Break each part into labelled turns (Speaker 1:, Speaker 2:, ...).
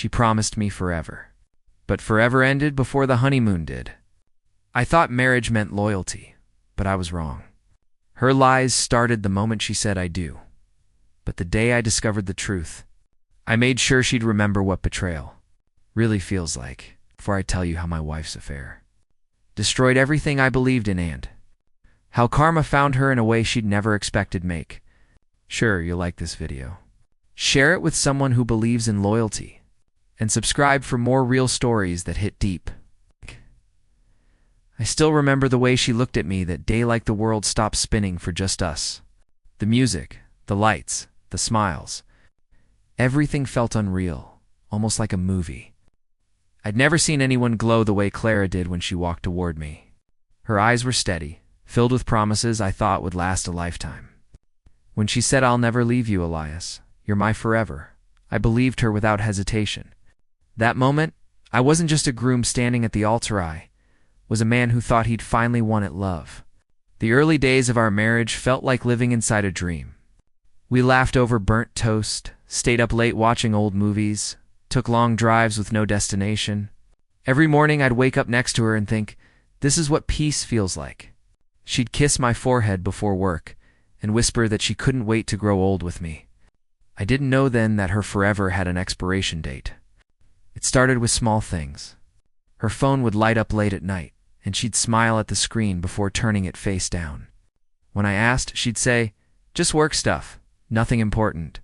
Speaker 1: She promised me forever. But forever ended before the honeymoon did. I thought marriage meant loyalty, but I was wrong. Her lies started the moment she said I do. But the day I discovered the truth, I made sure she'd remember what betrayal really feels like before I tell you how my wife's affair destroyed everything I believed in and how karma found her in a way she'd never expected make. Sure, you'll like this video. Share it with someone who believes in loyalty, and subscribe for more real stories that hit deep. I still remember the way she looked at me that day, like the world stopped spinning for just us. The music, the lights, the smiles. Everything felt unreal, almost like a movie. I'd never seen anyone glow the way Clara did when she walked toward me. Her eyes were steady, filled with promises I thought would last a lifetime. When she said, "I'll never leave you, Elias. You're my forever," I believed her without hesitation. That moment, I wasn't just a groom standing at the altar. I was a man who thought he'd finally won at love. The early days of our marriage felt like living inside a dream. We laughed over burnt toast, stayed up late watching old movies, took long drives with no destination. Every morning I'd wake up next to her and think, this is what peace feels like. She'd kiss my forehead before work and whisper that she couldn't wait to grow old with me. I didn't know then that her forever had an expiration date. It started with small things. Her phone would light up late at night, and she'd smile at the screen before turning it face down. When I asked, she'd say, "Just work stuff, nothing important."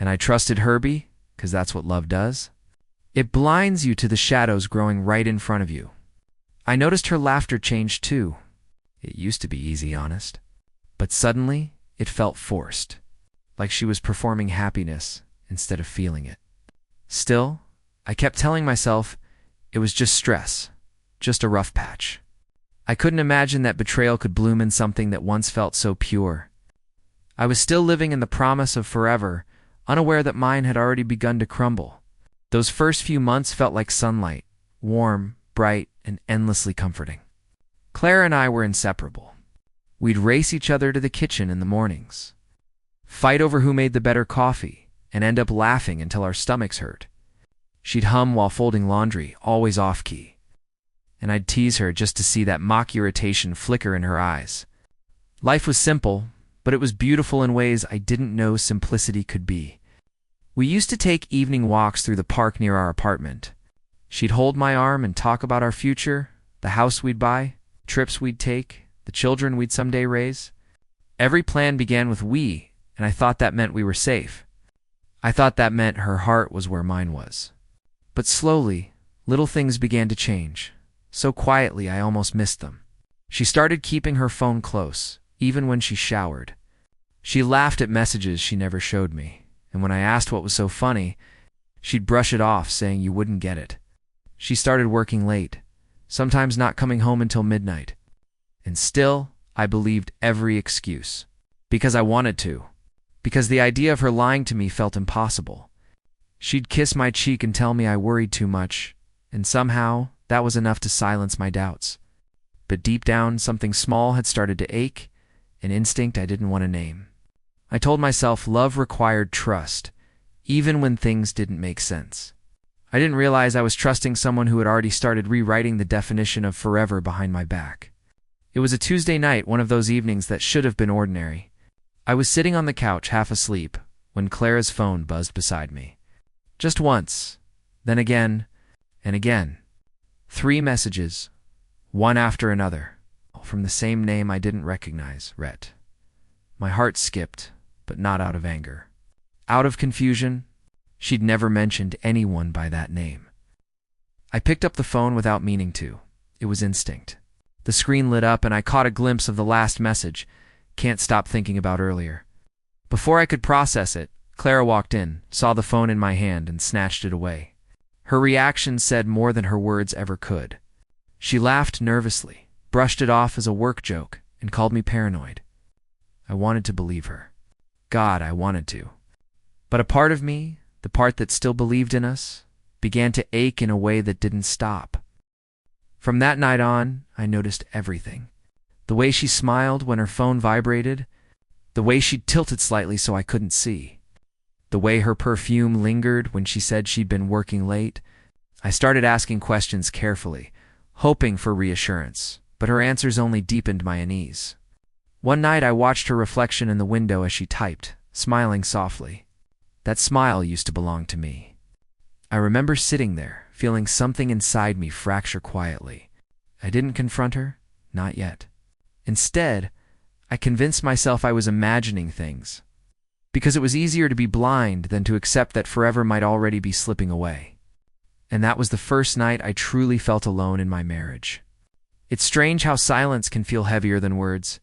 Speaker 1: And I trusted Herbie, because that's what love does. It blinds you to the shadows growing right in front of you. I noticed her laughter changed too. It used to be easy, honest. But suddenly, it felt forced, like she was performing happiness instead of feeling it. Still, I kept telling myself it was just stress, just a rough patch. I couldn't imagine that betrayal could bloom in something that once felt so pure. I was still living in the promise of forever, unaware that mine had already begun to crumble. Those first few months felt like sunlight, warm, bright, and endlessly comforting. Claire and I were inseparable. We'd race each other to the kitchen in the mornings, fight over who made the better coffee, and end up laughing until our stomachs hurt. She'd hum while folding laundry, always off-key, and I'd tease her just to see that mock irritation flicker in her eyes. Life was simple, but it was beautiful in ways I didn't know simplicity could be. We used to take evening walks through the park near our apartment. She'd hold my arm and talk about our future, the house we'd buy, trips we'd take, the children we'd someday raise. Every plan began with "we," and I thought that meant we were safe. I thought that meant her heart was where mine was. But slowly, little things began to change. So quietly I almost missed them. She started keeping her phone close, even when she showered. She laughed at messages she never showed me, and when I asked what was so funny, she'd brush it off, saying you wouldn't get it. She started working late, sometimes not coming home until midnight. And still, I believed every excuse. Because I wanted to. Because the idea of her lying to me felt impossible. She'd kiss my cheek and tell me I worried too much, and somehow that was enough to silence my doubts. But deep down, something small had started to ache, an instinct I didn't want to name. I told myself love required trust, even when things didn't make sense. I didn't realize I was trusting someone who had already started rewriting the definition of forever behind my back. It was a Tuesday night, one of those evenings that should have been ordinary. I was sitting on the couch, half asleep, when Clara's phone buzzed beside me. Just once, then again, and again. 3 messages, one after another, from the same name I didn't recognize, Rhett. My heart skipped, but not out of anger. Out of confusion. She'd never mentioned anyone by that name. I picked up the phone without meaning to. It was instinct. The screen lit up and I caught a glimpse of the last message. Can't stop thinking about earlier. Before I could process it, Clara walked in, saw the phone in my hand, and snatched it away. Her reaction said more than her words ever could. She laughed nervously, brushed it off as a work joke, and called me paranoid. I wanted to believe her. God, I wanted to. But a part of me, the part that still believed in us, began to ache in a way that didn't stop. From that night on, I noticed everything. The way she smiled when her phone vibrated, the way she'd tilted slightly so I couldn't see, the way her perfume lingered when she said she'd been working late. I started asking questions carefully, hoping for reassurance, but her answers only deepened my unease. One night I watched her reflection in the window as she typed, smiling softly. That smile used to belong to me. I remember sitting there, feeling something inside me fracture quietly. I didn't confront her, not yet. Instead, I convinced myself I was imagining things, because it was easier to be blind than to accept that forever might already be slipping away. And that was the first night I truly felt alone in my marriage. It's strange how silence can feel heavier than words.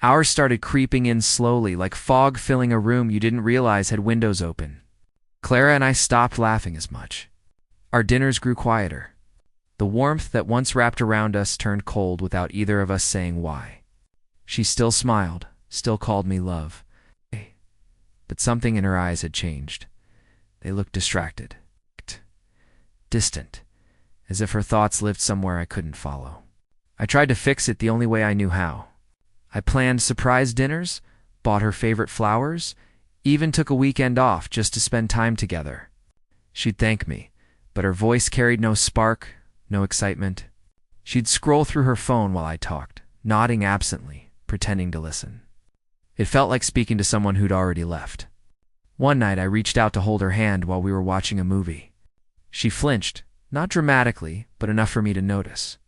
Speaker 1: Hours started creeping in slowly, like fog filling a room you didn't realize had windows open. Clara and I stopped laughing as much. Our dinners grew quieter. The warmth that once wrapped around us turned cold without either of us saying why. She still smiled, still called me love. But something in her eyes had changed. They looked distracted, distant, as if her thoughts lived somewhere I couldn't follow. I tried to fix it the only way I knew how. I planned surprise dinners, bought her favorite flowers, even took a weekend off just to spend time together. She'd thank me, but her voice carried no spark, no excitement. She'd scroll through her phone while I talked, nodding absently, pretending to listen. It felt like speaking to someone who'd already left. One night I reached out to hold her hand while we were watching a movie. She flinched, not dramatically, but enough for me to notice.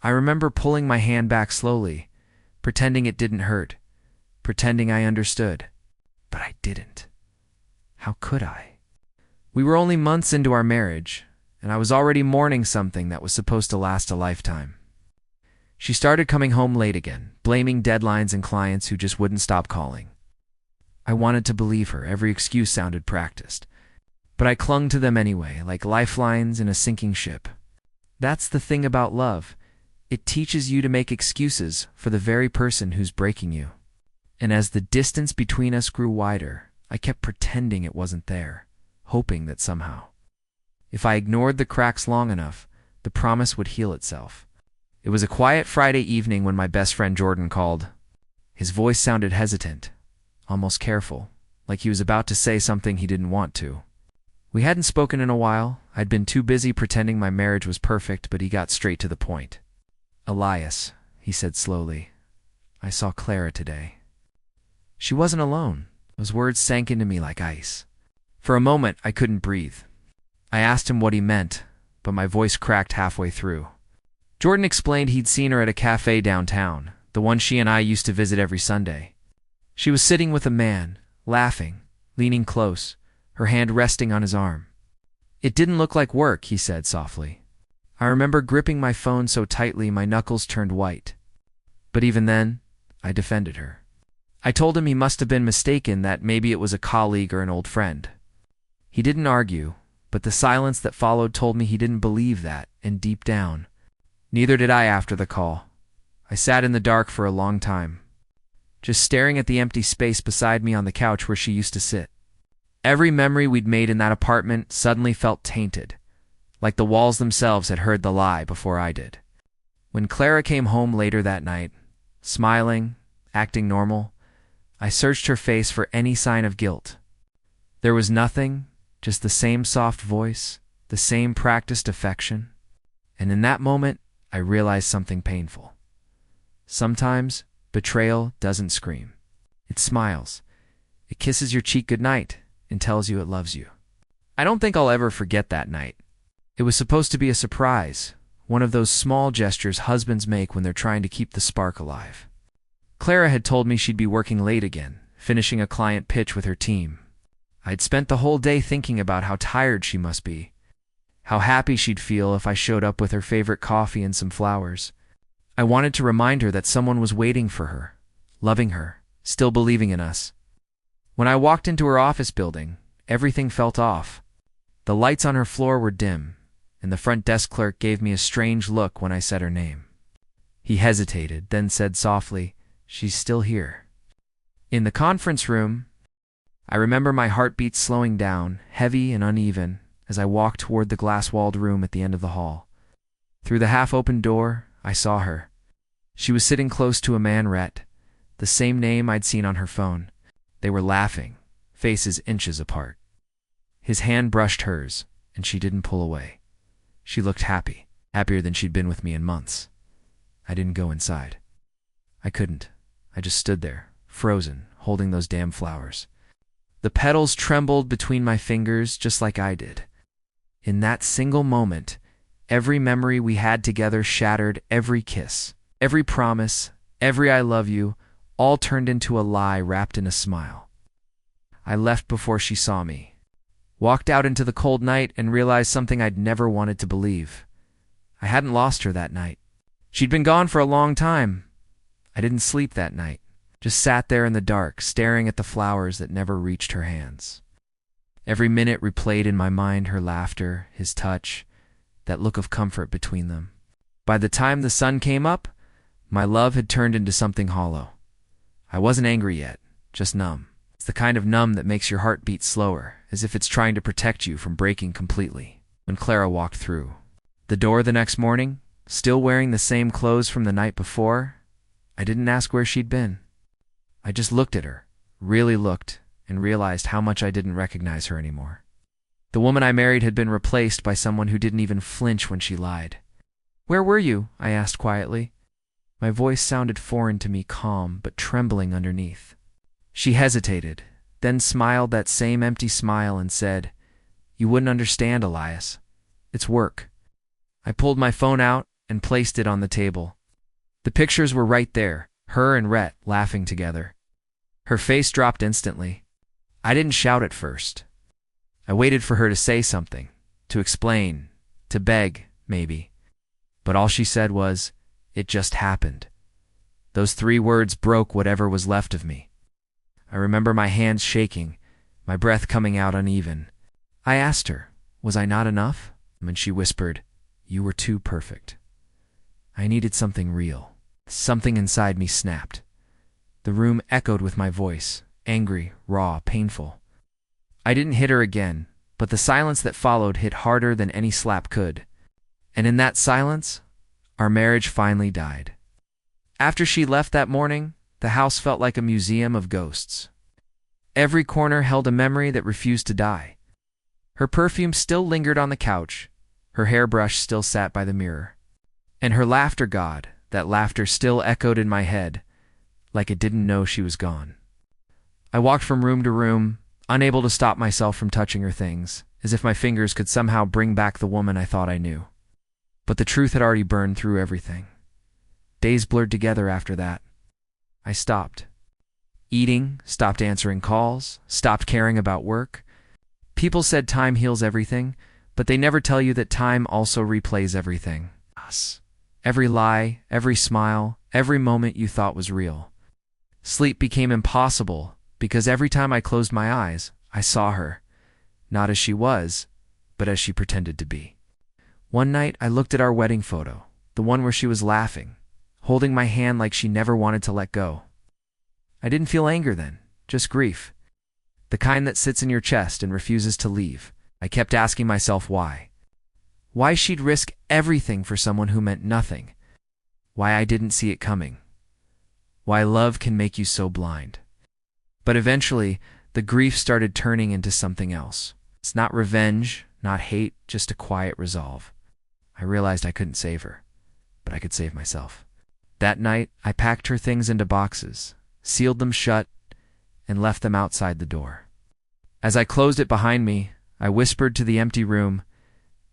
Speaker 1: I remember pulling my hand back slowly, pretending it didn't hurt, pretending I understood. But I didn't. How could I? We were only months into our marriage, and I was already mourning something that was supposed to last a lifetime. She started coming home late again, blaming deadlines and clients who just wouldn't stop calling. I wanted to believe her, every excuse sounded practiced. But I clung to them anyway, like lifelines in a sinking ship. That's the thing about love. It teaches you to make excuses for the very person who's breaking you. And as the distance between us grew wider, I kept pretending it wasn't there, hoping that somehow, if I ignored the cracks long enough, the promise would heal itself. It was a quiet Friday evening when my best friend Jordan called. His voice sounded hesitant, almost careful, like he was about to say something he didn't want to. We hadn't spoken in a while. I'd been too busy pretending my marriage was perfect, but he got straight to the point. "Elias," he said slowly, "I saw Clara today." She wasn't alone. Those words sank into me like ice. For a moment, I couldn't breathe. I asked him what he meant, but my voice cracked halfway through. Jordan explained he'd seen her at a cafe downtown, the one she and I used to visit every Sunday. She was sitting with a man, laughing, leaning close, her hand resting on his arm. "It didn't look like work," he said softly. I remember gripping my phone so tightly my knuckles turned white. But even then, I defended her. I told him he must have been mistaken, that maybe it was a colleague or an old friend. He didn't argue, but the silence that followed told me he didn't believe that, and deep down, neither did I after the call. I sat in the dark for a long time, just staring at the empty space beside me on the couch where she used to sit. Every memory we'd made in that apartment suddenly felt tainted, like the walls themselves had heard the lie before I did. When Clara came home later that night, smiling, acting normal, I searched her face for any sign of guilt. There was nothing, just the same soft voice, the same practiced affection. And in that moment, I realized something painful. Sometimes, betrayal doesn't scream. It smiles. It kisses your cheek goodnight and tells you it loves you. I don't think I'll ever forget that night. It was supposed to be a surprise, one of those small gestures husbands make when they're trying to keep the spark alive. Clara had told me she'd be working late again, finishing a client pitch with her team. I'd spent the whole day thinking about how tired she must be, how happy she'd feel if I showed up with her favorite coffee and some flowers. I wanted to remind her that someone was waiting for her, loving her, still believing in us. When I walked into her office building, everything felt off. The lights on her floor were dim, and the front desk clerk gave me a strange look when I said her name. He hesitated, then said softly, "She's still here." In the conference room, I remember my heartbeat slowing down, heavy and uneven, as I walked toward the glass-walled room at the end of the hall. Through the half-open door, I saw her. She was sitting close to a man, Rhett, the same name I'd seen on her phone. They were laughing, faces inches apart. His hand brushed hers, and she didn't pull away. She looked happy, happier than she'd been with me in months. I didn't go inside. I couldn't. I just stood there, frozen, holding those damn flowers. The petals trembled between my fingers just like I did. In that single moment, every memory we had together shattered, every kiss, every promise, every I love you, all turned into a lie wrapped in a smile. I left before she saw me, walked out into the cold night and realized something I'd never wanted to believe. I hadn't lost her that night. She'd been gone for a long time. I didn't sleep that night, just sat there in the dark, staring at the flowers that never reached her hands. Every minute replayed in my mind her laughter, his touch, that look of comfort between them. By the time the sun came up, my love had turned into something hollow. I wasn't angry yet, just numb. It's the kind of numb that makes your heart beat slower, as if it's trying to protect you from breaking completely. When Clara walked through the door the next morning, still wearing the same clothes from the night before, I didn't ask where she'd been. I just looked at her, really looked, and realized how much I didn't recognize her anymore. The woman I married had been replaced by someone who didn't even flinch when she lied. "Where were you?" I asked quietly. My voice sounded foreign to me, calm but trembling underneath. She hesitated, then smiled that same empty smile and said, "You wouldn't understand, Elias. It's work." I pulled my phone out and placed it on the table. The pictures were right there, her and Rhett laughing together. Her face dropped instantly. I didn't shout at first. I waited for her to say something, to explain, to beg, maybe. But all she said was, "It just happened." Those 3 words broke whatever was left of me. I remember my hands shaking, my breath coming out uneven. I asked her, was I not enough? And she whispered, "You were too perfect." I needed something real. Something inside me snapped. The room echoed with my voice, angry, raw, painful. I didn't hit her again, but the silence that followed hit harder than any slap could. And in that silence, our marriage finally died. After she left that morning, the house felt like a museum of ghosts. Every corner held a memory that refused to die. Her perfume still lingered on the couch, her hairbrush still sat by the mirror. And her laughter god, that laughter still echoed in my head, like it didn't know she was gone. I walked from room to room, unable to stop myself from touching her things, as if my fingers could somehow bring back the woman I thought I knew. But the truth had already burned through everything. Days blurred together after that. I stopped eating, stopped answering calls, stopped caring about work. People said time heals everything, but they never tell you that time also replays everything. Us. Every lie, every smile, every moment you thought was real. Sleep became impossible because every time I closed my eyes, I saw her, not as she was, but as she pretended to be. One night, I looked at our wedding photo, the one where she was laughing, holding my hand like she never wanted to let go. I didn't feel anger then, just grief. The kind that sits in your chest and refuses to leave. I kept asking myself why. Why she'd risk everything for someone who meant nothing. Why I didn't see it coming. Why love can make you so blind. But eventually, the grief started turning into something else. It's not revenge, not hate, just a quiet resolve. I realized I couldn't save her, but I could save myself. That night, I packed her things into boxes, sealed them shut, and left them outside the door. As I closed it behind me, I whispered to the empty room,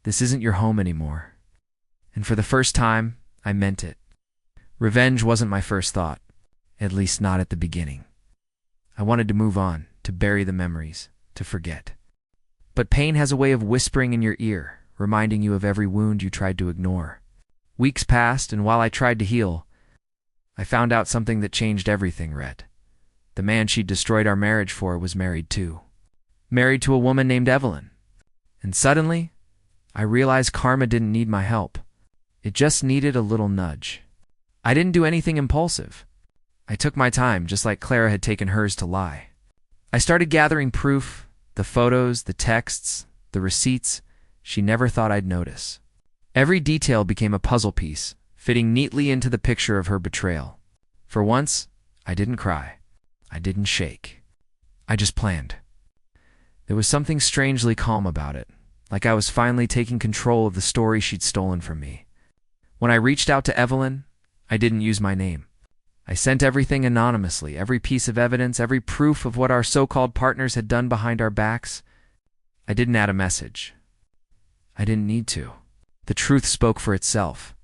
Speaker 1: "This isn't your home anymore." And for the first time, I meant it. Revenge wasn't my first thought, at least not at the beginning. I wanted to move on, to bury the memories, to forget. But pain has a way of whispering in your ear, reminding you of every wound you tried to ignore. Weeks passed, and while I tried to heal, I found out something that changed everything, Rhett. The man she'd destroyed our marriage for was married too. Married to a woman named Evelyn. And suddenly, I realized karma didn't need my help. It just needed a little nudge. I didn't do anything impulsive. I took my time, just like Clara had taken hers to lie. I started gathering proof, the photos, the texts, the receipts she never thought I'd notice. Every detail became a puzzle piece, fitting neatly into the picture of her betrayal. For once, I didn't cry. I didn't shake. I just planned. There was something strangely calm about it, like I was finally taking control of the story she'd stolen from me. When I reached out to Evelyn, I didn't use my name. I sent everything anonymously, every piece of evidence, every proof of what our so-called partners had done behind our backs. I didn't add a message. I didn't need to. The truth spoke for itself.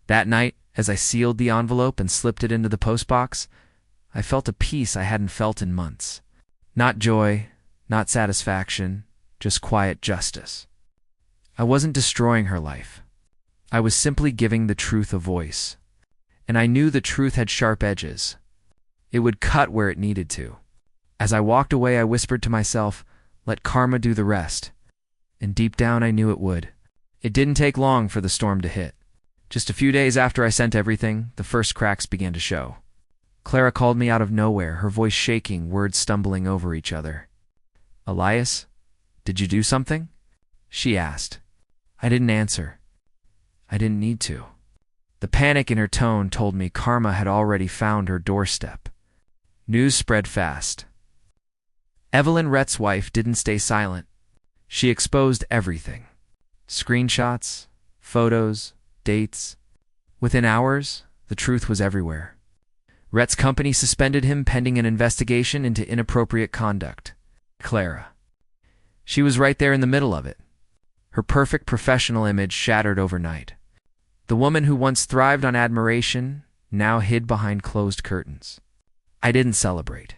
Speaker 1: That night, as I sealed the envelope and slipped it into the postbox, I felt a peace I hadn't felt in months. Not joy, not satisfaction, just quiet justice. I wasn't destroying her life. I was simply giving the truth a voice. And I knew the truth had sharp edges. It would cut where it needed to. As I walked away, I whispered to myself, let karma do the rest. And deep down, I knew it would. It didn't take long for the storm to hit. Just a few days after I sent everything, the first cracks began to show. Clara called me out of nowhere, her voice shaking, words stumbling over each other. Elias, did you do something? She asked. I didn't answer. I didn't need to. The panic in her tone told me karma had already found her doorstep. News spread fast. Evelyn Rhett's wife didn't stay silent. She exposed everything. Screenshots, photos, dates. Within hours, the truth was everywhere. Rhett's company suspended him pending an investigation into inappropriate conduct. Clara. She was right there in the middle of it. Her perfect professional image shattered overnight. The woman who once thrived on admiration now hid behind closed curtains. I didn't celebrate.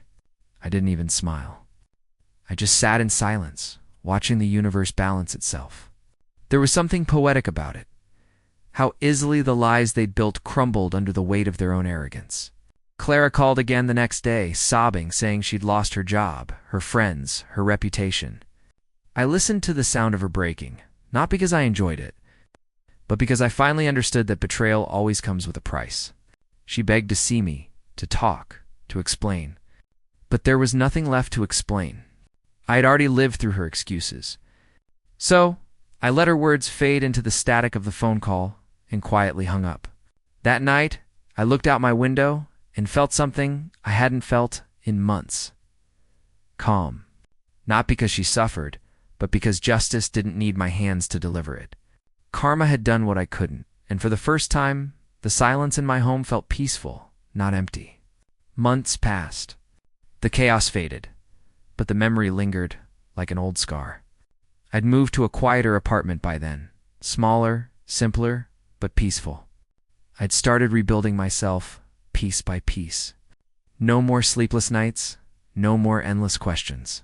Speaker 1: I didn't even smile. I just sat in silence, watching the universe balance itself. There was something poetic about it. How easily the lies they'd built crumbled under the weight of their own arrogance. Clara called again the next day, sobbing, saying she'd lost her job, her friends, her reputation. I listened to the sound of her breaking, not because I enjoyed it, but because I finally understood that betrayal always comes with a price. She begged to see me, to talk, to explain. But there was nothing left to explain. I had already lived through her excuses. So, I let her words fade into the static of the phone call and quietly hung up. That night, I looked out my window and felt something I hadn't felt in months. Calm. Not because she suffered, but because justice didn't need my hands to deliver it. Karma had done what I couldn't, and for the first time, the silence in my home felt peaceful, not empty. Months passed. The chaos faded, but the memory lingered like an old scar. I'd moved to a quieter apartment by then, smaller, simpler, but peaceful. I'd started rebuilding myself, piece by piece. No more sleepless nights, no more endless questions.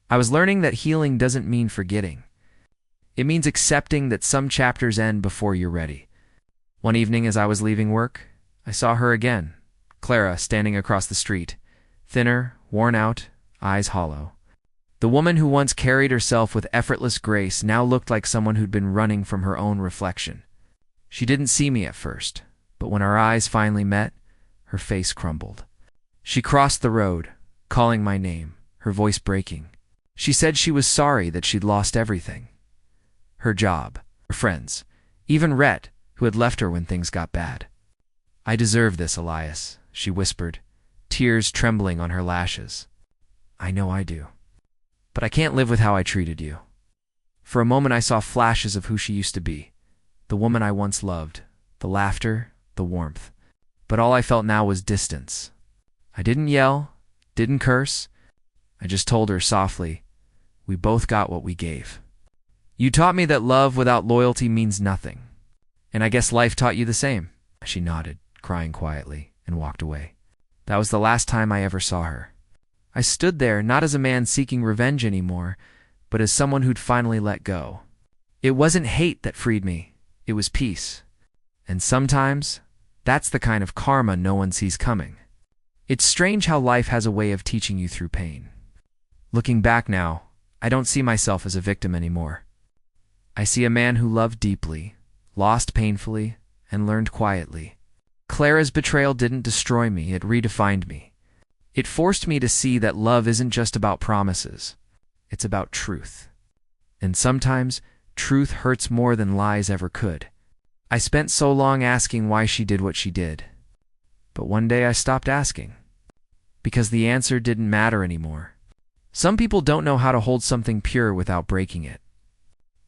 Speaker 1: I was learning that healing doesn't mean forgetting. It means accepting that some chapters end before you're ready. One evening as I was leaving work, I saw her again, Clara, standing across the street, thinner, worn out, eyes hollow. The woman who once carried herself with effortless grace now looked like someone who'd been running from her own reflection. She didn't see me at first, but when our eyes finally met, her face crumbled. She crossed the road, calling my name, her voice breaking. She said she was sorry that she'd lost everything. Her job, her friends, even Rhett, who had left her when things got bad. I deserve this, Elias, she whispered, tears trembling on her lashes. I know I do. But I can't live with how I treated you. For a moment I saw flashes of who she used to be, the woman I once loved, the laughter, the warmth. But all I felt now was distance. I didn't yell, didn't curse. I just told her softly, we both got what we gave. You taught me that love without loyalty means nothing. And I guess life taught you the same. She nodded, crying quietly, and walked away. That was the last time I ever saw her. I stood there not as a man seeking revenge anymore, but as someone who'd finally let go. It wasn't hate that freed me. It was peace. And sometimes, that's the kind of karma no one sees coming. It's strange how life has a way of teaching you through pain. Looking back now, I don't see myself as a victim anymore. I see a man who loved deeply, lost painfully, and learned quietly. Clara's betrayal didn't destroy me, it redefined me. It forced me to see that love isn't just about promises. It's about truth. And sometimes, truth hurts more than lies ever could. I spent so long asking why she did what she did. But one day I stopped asking. Because the answer didn't matter anymore. Some people don't know how to hold something pure without breaking it.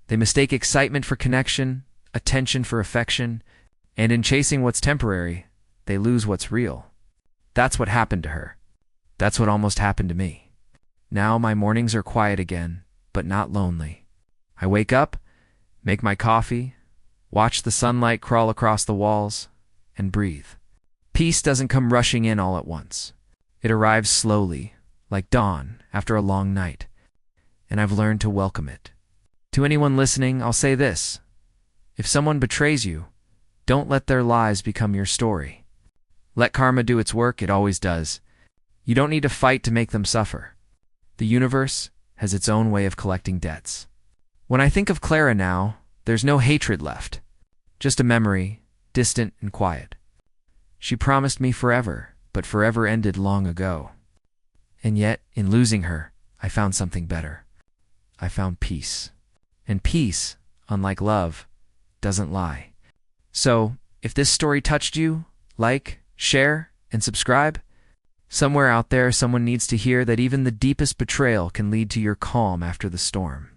Speaker 1: They mistake excitement for connection, attention for affection, and in chasing what's temporary, they lose what's real. That's what happened to her. That's what almost happened to me. Now my mornings are quiet again, but not lonely. I wake up, make my coffee, watch the sunlight crawl across the walls, and breathe. Peace doesn't come rushing in all at once. It arrives slowly, like dawn after a long night, and I've learned to welcome it. To anyone listening, I'll say this. If someone betrays you, don't let their lies become your story. Let karma do its work, it always does. You don't need to fight to make them suffer. The universe has its own way of collecting debts. When I think of Clara now, there's no hatred left, just a memory, distant and quiet. She promised me forever, but forever ended long ago. And yet, in losing her, I found something better. I found peace. And peace, unlike love, doesn't lie. So, if this story touched you, like, share, and subscribe. Somewhere out there, someone needs to hear that even the deepest betrayal can lead to your calm after the storm.